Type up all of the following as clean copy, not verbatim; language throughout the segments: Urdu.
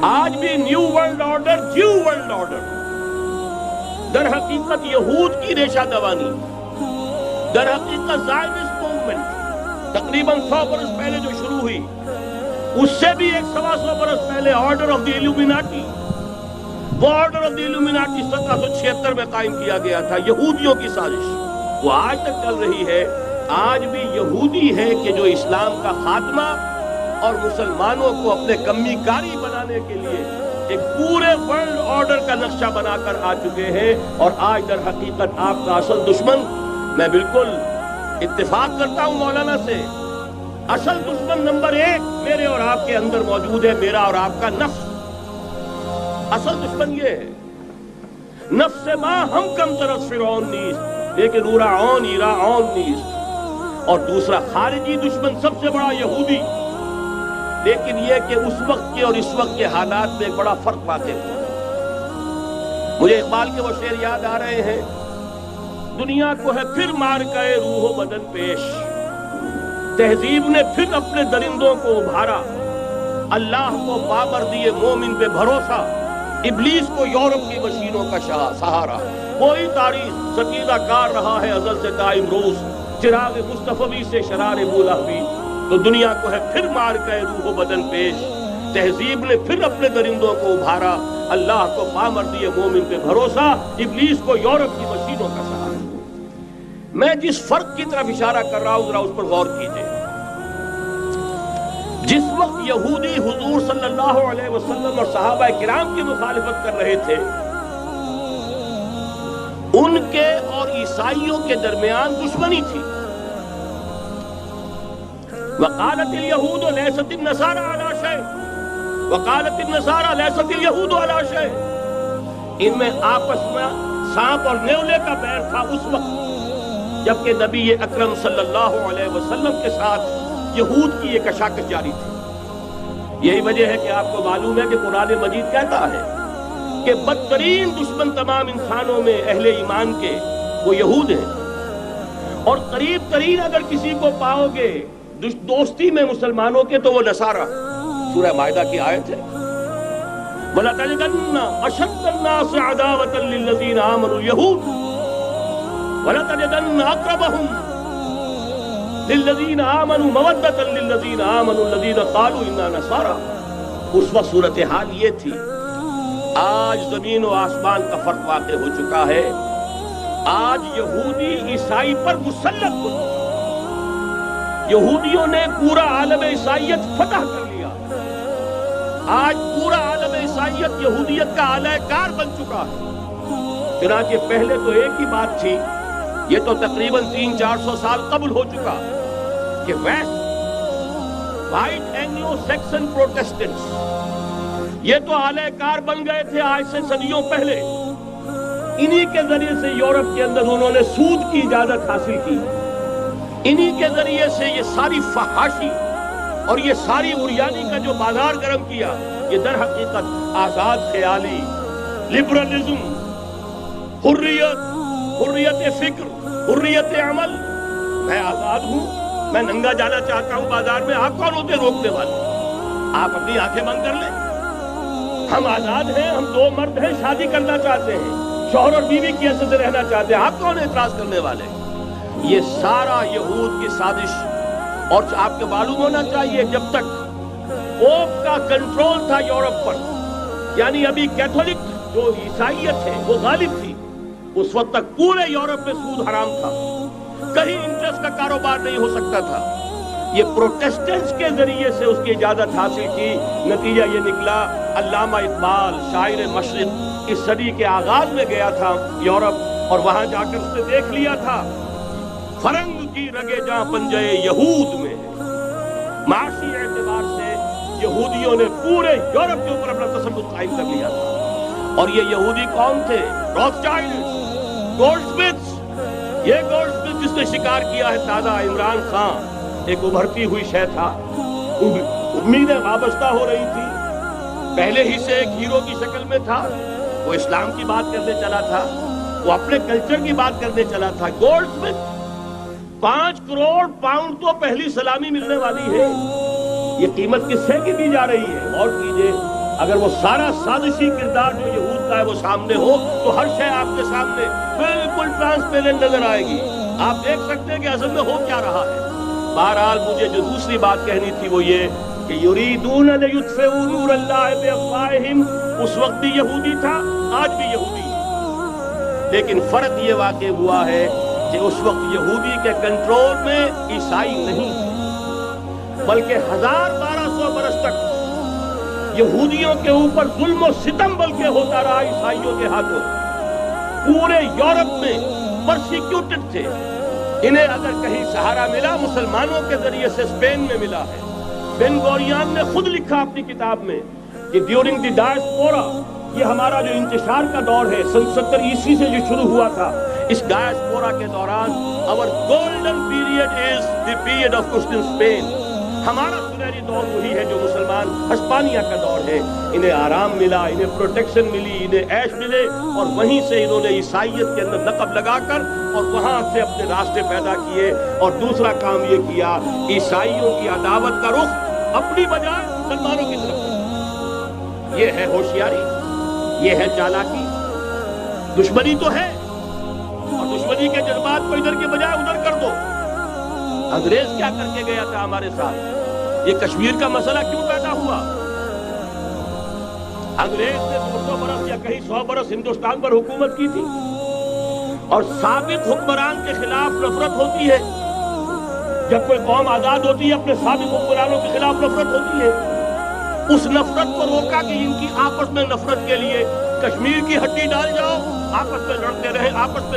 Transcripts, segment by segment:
آج بھی نیو ورلڈ آرڈر جیو ورلڈ آرڈر در حقیقت یہود کی ریشہ دوانی، در حقیقت زائنسٹ موومنٹ تقریباً 100 برس پہلے جو شروع ہوئی، اس سے بھی 125 برس پہلے آرڈر آف دی ایلومیناٹی، وہ آرڈر آف دی ایلومیناٹی 1776 میں قائم کیا گیا تھا، یہودیوں کی سازش، وہ آج تک چل رہی ہے۔ آج بھی یہودی ہے کہ جو اسلام کا خاتمہ اور مسلمانوں کو اپنے کمی کاری بنانے کے لیے ایک پورے ورلڈ آرڈر کا نقشہ بنا کر آ چکے ہیں، اور آج در حقیقت آپ کا اصل دشمن، میں بالکل اتفاق کرتا ہوں مولانا سے، اصل دشمن نمبر 1 میرے اور آپ کے اندر موجود ہے، میرا اور آپ کا نفس۔ اصل دشمن یہ ہے، نفس ما ہم کم طرف فرعون نیست لیکن اورعون ایراعون نیست۔ اور دوسرا خارجی دشمن سب سے بڑا یہودی، لیکن یہ کہ اس وقت کے اور اس وقت کے حالات میں ایک بڑا فرق واقع ہوا۔ مجھے اقبال کے وہ شعر یاد آ رہے ہیں، دنیا کو ہے پھر مار گئے روح و بدن پیش، تہذیب نے پھر اپنے درندوں کو ابھارا، اللہ کو پابر دیے مومن پہ بھروسہ، ابلیس کو یورپ کی مشینوں کا سہارا، کوئی تاریخ ستیزہ کار رہا ہے ازل سے قائم روز، چراغ مصطفی سے شرار بولہوی، تو دنیا کو ہے پھر مار گئے روح و بدن پیش، تہذیب نے پھر اپنے درندوں کو ابھارا، اللہ کو پامر دیے مومن پہ بھروسہ، ابلیس کو یورپ کی مشینوں کا سہارا۔ میں جس فرق کی طرف اشارہ کر رہا ہوں ذرا اس پر غور کیجئے۔ جس وقت یہودی حضور صلی اللہ علیہ وسلم اور صحابہ کرام کی مخالفت کر رہے تھے، ان کے اور عیسائیوں کے درمیان دشمنی تھی۔ وقالت اليہود لیست النصارى علی شیء وقالت النصارى لیست اليہود علی شیء، ان میں آپس میں سانپ اور نیولے کا بیر تھا اس وقت، جبکہ نبی اکرم صلی اللہ علیہ وسلم کے ساتھ یہود کی یہ کشاکش جاری تھی۔ یہی وجہ ہے کہ آپ کو معلوم ہے کہ قرآن مجید کہتا ہے کہ بدترین دشمن تمام انسانوں میں اہل ایمان کے وہ یہود ہیں، اور قریب ترین اگر کسی کو پاؤ گے دوستی میں مسلمانوں کے تو وہ نصارہ۔ سورہ مائدہ کی آیت ہے، وَلَتَجِدَنَّ أَشَدَّ النَّاسِ عَدَاوَةً لِلَّذِينَ آمَنُوا الْيَهُودَ وَلَتَجِدَنَّ أَقْرَبَهُمْ لِلَّذِينَ آمَنُوا مَوَدَّةً لِلَّذِينَ آمَنُوا الَّذِينَ قَالُوا إِنَّا نَصَارَى۔ اس وقت صورتحال یہ تھی۔ آج زمین و آسمان کا فرق واقع ہو چکا ہے، آج یہودی عیسائی پر مسلط ہو چکا، یہودیوں نے پورا عالم عیسائیت فتح کر لیا، آج پورا عالم عیسائیت یہودیت کا اعلی کار بن چکا ہے۔ چنانچہ پہلے تو ایک ہی بات تھی، یہ تو تقریباً 300-400 سال قبل ہو چکا، کہ west white Anglo Saxon Protestants یہ تو اعلی کار بن گئے تھے آج سے صدیوں پہلے، انہی کے ذریعے سے یورپ کے اندر انہوں نے سود کی اجازت حاصل کی، انہی کے ذریعے سے یہ ساری فحاشی اور یہ ساری عریانی کا جو بازار گرم کیا، یہ در حقیقت آزاد خیالی، لبرلزم، حریت فکر، حریت عمل، میں آزاد ہوں، میں ننگا جانا چاہتا ہوں بازار میں، آپ کون ہوتے روکنے والے؟ آپ اپنی آنکھیں بند کر لیں، ہم آزاد ہیں، ہم 2 مرد ہیں، شادی کرنا چاہتے ہیں، شوہر اور بیوی کی حیثیت سے رہنا چاہتے ہیں، آپ کون اعتراض کرنے والے؟ یہ سارا یہود کی سازش، اور آپ کو معلوم ہونا چاہیے جب تک پوپ کا کنٹرول تھا یورپ پر، یعنی ابھی کیتھولک جو عیسائیت ہے وہ غالب تھی، اس وقت تک پورے یورپ میں سود حرام تھا، کہیں انٹرسٹ کا کاروبار نہیں ہو سکتا تھا۔ یہ پروٹیسٹنٹس کے ذریعے سے اس کی اجازت حاصل کی، نتیجہ یہ نکلا، علامہ اقبال شاعر مشرق اس صدی کے آغاز میں گیا تھا یورپ، اور وہاں جا کر اس نے دیکھ لیا تھا فرنگ کی رگے جہاں پنجے یہود میں ہے۔ معاشی اعتبار سے یہودیوں نے پورے یورپ کے اوپر اپنا تسلط قائم کر لیا تھا، اور یہ یہودی کون تھے؟ روتھشائلڈ، گولڈسمتھس، یہ گولڈسمتھ جس نے شکار کیا ہے تازہ عمران خان، ایک ابھرتی ہوئی شے تھا، امیدیں وابستہ ہو رہی تھی، پہلے ہی سے ایک ہیرو کی شکل میں تھا، وہ اسلام کی بات کرنے چلا تھا، وہ اپنے کلچر کی بات کرنے چلا تھا۔ گولڈسمتھ 5 کروڑ پاؤنڈ تو پہلی سلامی ملنے والی ہے، یہ قیمت کس سے کی دی جا رہی ہے؟ اور کیجئے اگر وہ سارا سازشی کردار جو یہود کا ہے وہ سامنے ہو تو ہر شے آپ کے سامنے بالکل ٹرانسپیرنٹ نظر آئے گی. آپ دیکھ سکتے ہیں کہ اصل میں ہو کیا رہا ہے. بہرحال مجھے جو دوسری بات کہنی تھی وہ یہ کہ یریدون لیطفئوا نور اللہ بافواہہم، اس وقت بھی یہودی تھا، آج بھی یہودی ہے، لیکن فرق یہ واقع ہوا ہے کہ اس وقت یہودی کے کنٹرول میں عیسائی نہیں تھے، بلکہ 1200 برس تک یہودیوں کے اوپر ظلم و ستم بلکہ ہوتا رہا عیسائیوں کے ہاتھوں. پورے یورپ میں پرسیکیوٹڈ تھے. انہیں اگر کہیں سہارا ملا مسلمانوں کے ذریعے سے اسپین میں ملا ہے. بن گوریان نے خود لکھا اپنی کتاب میں کہ ڈیورنگ دی ڈائسپورا، یہ ہمارا جو انتشار کا دور ہے 70 عیسوی سے جو شروع ہوا تھا، اس ڈائسپورا کے دوران our golden period is the period of Christian Spain. ہمارا سنہری دور وہی ہے جو مسلمان ہسپانیہ کا دور ہے. انہیں آرام ملا، انہیں پروٹیکشن ملی، انہیں عیش ملے، اور وہیں سے انہوں نے عیسائیت کے اندر نقب لگا کر اور وہاں سے اپنے راستے پیدا کیے. اور دوسرا کام یہ کیا، عیسائیوں کی عداوت کا رخ اپنی بجائے مسلمانوں کی طرف. یہ ہے ہوشیاری، یہ ہے چالاکی. دشمنی تو ہے، اور دشمنی کے جذبات کو ادھر کے بجائے ادھر کر دو. انگریز کیا کر کے گیا تھا ہمارے ساتھ؟ یہ کشمیر کا مسئلہ کیوں پیدا ہوا؟ انگریز نے 200 برس یا کہیں 100 برس ہندوستان پر حکومت کی تھی، اور سابق حکمران کے خلاف نفرت ہوتی ہے. جب کوئی قوم آزاد ہوتی ہے اپنے سابق حکمرانوں کے خلاف نفرت ہوتی ہے. اس نفرت کو روکا کہ ان کی آپس میں نفرت کے لیے کشمیر کی ہڈی ڈال جاؤ، آپس میں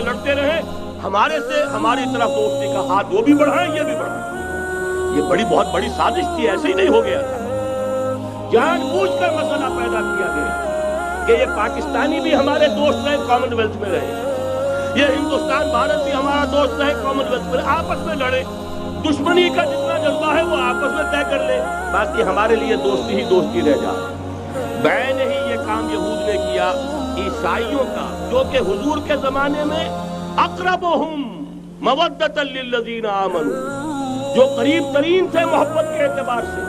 لڑتے رہے، ہمارے سے ہماری طرف دوستی کا ہاتھ وہ بھی بڑھائیں یہ بھی بڑھائیں. یہ بہت بڑی سازش تھی، ایسے ہی نہیں ہو گیا تھا. جان بوجھ کر مسئلہ پیدا کیا گیا کہ یہ پاکستانی بھی ہمارے دوست رہے، کامن ویلتھ میں رہے، یہ ہندوستان بھارت بھی ہمارا دوست رہے، کامن ویلتھ میں، آپس میں لڑے. دشمنی کا جتنا جذبہ ہے وہ آپس میں طے کر لے، باقی ہمارے لیے دوستی ہی دوستی رہ جائے. بین ہی یہ کام یہود نے کیا عیسائیوں کا، جو کہ حضور کے زمانے میں اقربہم مودۃ للذین آمنوا، جو قریب ترین تھے محبت کے اعتبار سے،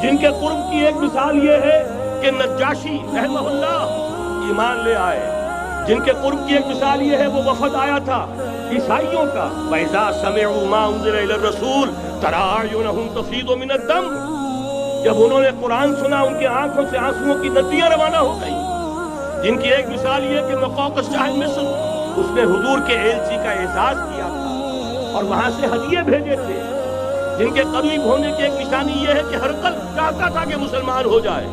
جن کے قرب کی ایک مثال یہ ہے کہ نجاشی رحمہ اللہ ایمان لے آئے، جن کے قرب کی ایک مثال یہ ہے وہ وفد آیا تھا عیسائیوں کا. وَإِذَا سَمِعُوا مَا أُنزِلَ إِلَى الرَّسُولِ تَرَىٰ أَعْيُنَهُمْ تَفِيضُ مِنَ الدَّمْعِ، جب انہوں نے قرآن سنا ان کی آنکھوں سے آنسوؤں کی ندیاں روانہ ہو گئیں. جن کی ایک مثال یہ کہ مقوقس شاہ مصر، اس نے حضور کے ایلچی کا اعزاز کیا تھا اور وہاں سے ہدیے بھیجے تھے. جن کے قریب ہونے کی ایک نشانی یہ ہے کہ ہرقل چاہتا تھا کہ مسلمان ہو جائے،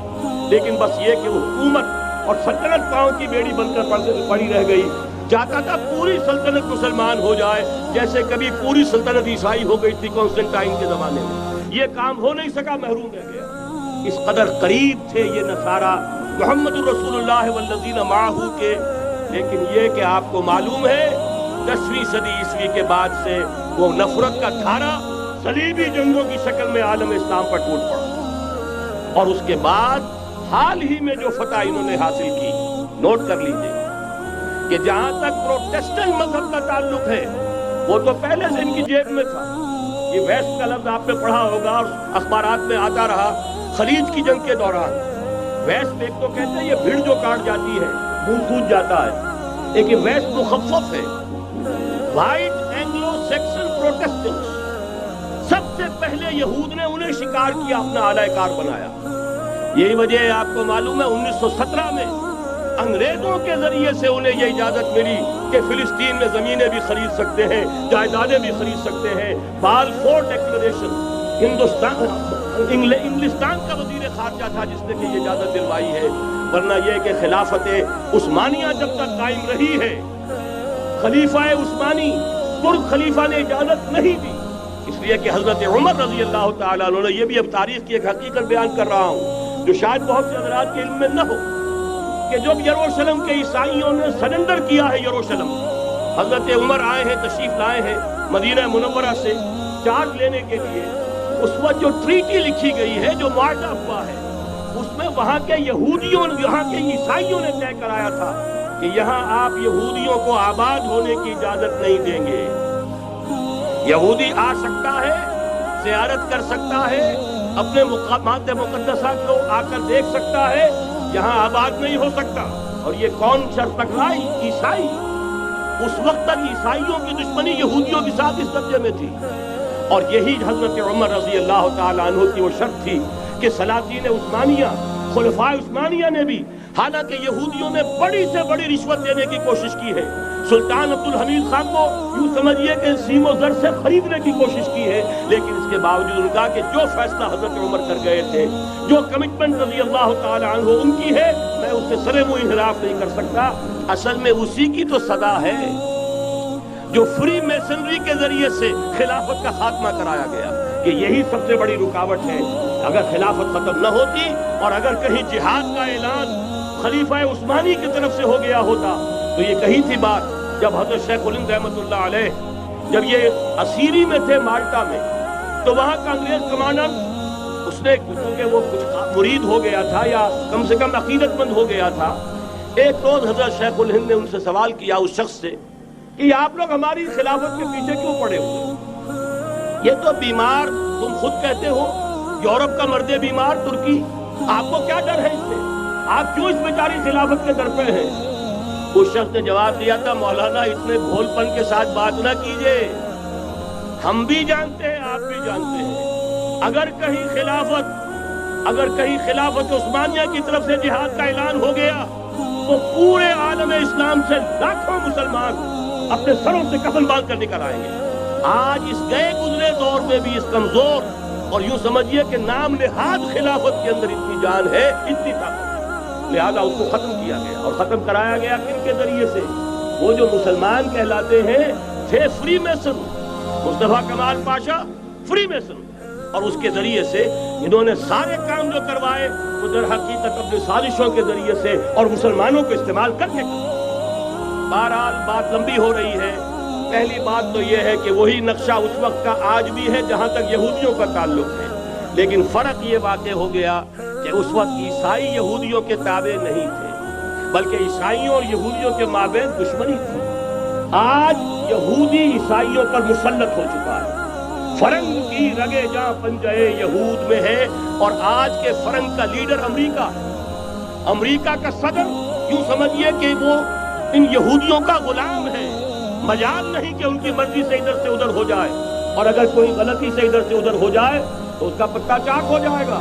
لیکن بس یہ کہ وہ حکومت اور سلطنت پاؤں کی بیڑی بن کر پڑی رہ گئی. چاہتا تھا پوری سلطنت مسلمان ہو جائے، جیسے کبھی پوری سلطنت عیسائی ہو گئی تھی کانسٹنٹائن کے زمانے میں. یہ کام ہو نہیں سکا، محروم رہ گیا. اس قدر قریب تھے یہ نصارہ محمد الرسول اللہ والذین معہ کے. لیکن یہ کہ آپ کو معلوم ہے 10ویں صدی عیسوی کے بعد سے وہ نفرت کا دھارا صلیبی جنگوں کی شکل میں عالم اسلام پر ٹوٹ پڑا. اور اس کے بعد حال ہی میں جو فتح انہوں نے حاصل کی، نوٹ کر لیجئے کہ جہاں تک پروٹیسٹنٹ مذہب کا تعلق ہے وہ تو پہلے سے ان کی جیب میں تھا. یہ ویسٹ کا لفظ آپ نے پڑھا ہوگا اور اخبارات میں آتا رہا. خلیج کی جنگ کے دوران ویسٹ ایک تو کہتے ہیں یہ بھیڑ جو کاٹ جاتی ہے منہ سوج جاتا ہے، ایک ویسٹ مخفف ہے. وائٹ اینگلو سیکسن پروٹیسٹنٹس، سب سے پہلے یہود نے انہیں شکار کیا، اپنا اعلی کار بنایا. یہی وجہ ہے آپ کو معلوم ہے 1917 میں انگریزوں کے ذریعے سے انہیں یہ اجازت ملی کہ فلسطین میں زمینیں بھی خرید سکتے ہیں، جائیدادیں بھی خرید سکتے ہیں. بالفور ڈیکلریشن، انگلستان کا وزیر خارجہ تھا جس نے کہ یہ اجازت دلوائی ہے. ورنہ یہ کہ خلافت عثمانیہ جب تک قائم رہی ہے، خلیفہ عثمانی ترک خلیفہ نے اجازت نہیں دی. اس لیے کہ حضرت عمر رضی اللہ تعالیٰ عنہ نے، یہ بھی اب تاریخ کی ایک حقیقت بیان کر رہا ہوں جو شاید بہت سے حضرات کے علم میں نہ ہو، کہ جب یروشلم کے عیسائیوں نے سرنڈر کیا ہے یروشلم، حضرت عمر آئے ہیں، تشریف لائے ہیں مدینہ منورہ سے چارج لینے کے لیے. اس وقت جو ٹریٹی لکھی گئی ہے، جو معاہدہ ہوا ہے، اس میں وہاں کے یہودیوں، یہاں کے عیسائیوں نے طے کرایا تھا کہ یہاں آپ یہودیوں کو آباد ہونے کی اجازت نہیں دیں گے. یہودی آ سکتا ہے، زیارت کر سکتا ہے، اپنے مقامات مقدسہ کو آ کر دیکھ سکتا ہے، یہاں آباد نہیں ہو سکتا۔ اور یہ کون شرط ٹکرائی؟ عیسائی۔ اس وقت تک عیسائیوں کی دشمنی یہودیوں کے ساتھ اس درجے میں تھی، اور یہی حضرت عمر رضی اللہ تعالیٰ عنہ کی وہ شرط تھی کہ سلاطین عثمانیہ، خلفائے عثمانیہ نے بھی، حالانکہ یہودیوں نے بڑی سے بڑی رشوت دینے کی کوشش کی ہے، سلطان عبد الحمید خان کو یوں سمجھیے کہ سیم و زر سے خریدنے کی کوشش کی ہے، لیکن اس کے باوجود ان کا کہ جو فیصلہ حضرت عمر کر گئے تھے، جو کمٹمنٹ رضی اللہ تعالیٰ عنہ ان کی ہے، میں اس سے سرے منہ انحراف نہیں کر سکتا۔ اصل میں اسی کی تو صدا ہے جو فری میسنری کے ذریعے سے خلافت کا خاتمہ کرایا گیا، کہ یہی سب سے بڑی رکاوٹ ہے۔ اگر خلافت ختم نہ ہوتی اور اگر کہیں جہاد کا اعلان خلیفہ عثمانی کی طرف سے ہو گیا ہوتا تو یہ کہی تھی بات، جب حضرت شیخ الہند رحمۃ اللہ علیہ جب یہ اسیری میں تھے مالٹا میں، تو وہاں کا انگریز کمانڈر، اس نے کیونکہ وہ کچھ مرید ہو گیا تھا یا کم سے کم عقیدت مند ہو گیا تھا، ایک روز حضرت شیخ الہند نے ان سے سوال کیا، اس شخص سے، کہ آپ لوگ ہماری خلافت کے پیچھے کیوں پڑے ہوئے؟ یہ تو بیمار، تم خود کہتے ہو، یورپ کا مرد بیمار ترکی، آپ کو کیا ڈر ہے اس سے؟ آپ کیوں اس بیچاری خلافت کے در پہ ہیں؟ اس شخص نے جواب دیا تھا، مولانا اتنے بھول پن کے ساتھ بات نہ کیجئے، ہم بھی جانتے ہیں، آپ بھی جانتے ہیں، اگر کہیں خلافت عثمانیہ کی طرف سے جہاد کا اعلان ہو گیا تو پورے عالم اسلام سے لاکھوں مسلمان اپنے سروں سے کفن باندھ کر نکل آئیں گے۔ آج اس گئے گزرے دور میں بھی اس کمزور اور یوں سمجھیے کہ نام نہاد خلافت کے اندر اتنی جان ہے، اتنی طاقت، لہذا اس کو ختم کیا گیا، اور ختم کرایا گیا کن کے ذریعے سے؟ وہ جو مسلمان کہلاتے ہیں تھے فری میسن، مصطفیٰ کمال پاشا فری میسن، اور اس کے ذریعے سے انہوں نے سارے کام جو کروائے وہ در حقیقت اپنی سازشوں کے ذریعے سے اور مسلمانوں کو استعمال کر کے۔ بہرحال بات لمبی ہو رہی ہے، پہلی بات تو یہ ہے کہ وہی نقشہ اس وقت کا آج بھی ہے جہاں تک یہودیوں کا تعلق ہے، لیکن فرق یہ واقع ہو گیا کہ اس وقت عیسائی یہودیوں کے تابع نہیں تھے، بلکہ عیسائیوں اور یہودیوں کے مابین دشمنی تھی۔ آج یہودی عیسائیوں پر مسلط ہو چکا ہے، فرنگ کی رگے جاں پنجے یہود میں ہے، اور آج کے فرنگ کا لیڈر امریکہ کا صدر یوں سمجھیے کہ وہ ان یہودیوں کا غلام ہے، مجال نہیں کہ ان کی مرضی سے ادھر سے ادھر ہو جائے، اور اگر کوئی غلطی سے ادھر سے ادھر ہو جائے تو اس کا پتہ چاک ہو جائے گا۔